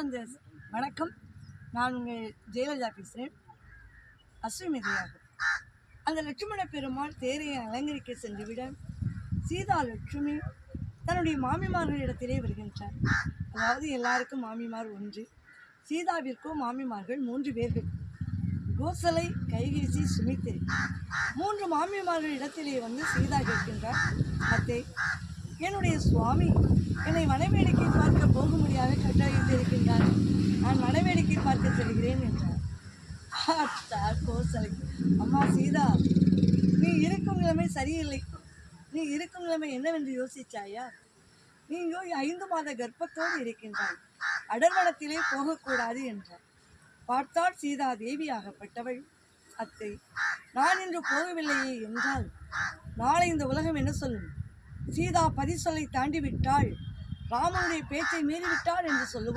அந்த வணக்கம். நான் உங்கள் ஜெயலலிதா பேசுகிறேன். அஸ்வமேதையாகும். அந்த லட்சுமண பெருமாள் தேரை அலங்கரிக்க சென்றுவிட சீதா லட்சுமி தன்னுடைய மாமிமார்களிடத்திலே வருகின்றார். அதாவது எல்லாருக்கும் மாமிமார் ஒன்று, சீதாவிற்கோ மாமிமார்கள் 3 பேர்கள். கோசலை, கைகேசி, சுமித்திரை 3 மாமிமார்கள் இடத்திலே வந்து சீதா கேட்கின்றார், அத்தை, என்னுடைய சுவாமி என்னை வனவேடிக்கை பார்க்க போக முடியாத கட்டாயத்தில் இருக்கின்றார், நான் வனவேடிக்கை பார்க்க செல்கிறேன் என்றார். கோசலை, அம்மா சீதா, நீ இருக்கும் நிலைமை சரியில்லை. நீ இருக்கும் நிலைமை என்னவென்று யோசிச்சாயா? நீ 5 மாத கர்ப்பத்தோடு இருக்கின்றாய், அடர்வனத்திலே போகக்கூடாது என்றார். பார்த்தால் சீதா தேவியாகப்பட்டவள், அத்தை, நான் இன்று போகவில்லையே என்றால் நாளை இந்த உலகம் என்ன சொல்லும்? சீதா பதிசொல்லை தாண்டி விட்டாள், ராமனுடைய பேச்சை மீறிவிட்டாள் என்று சொல்லுவார்.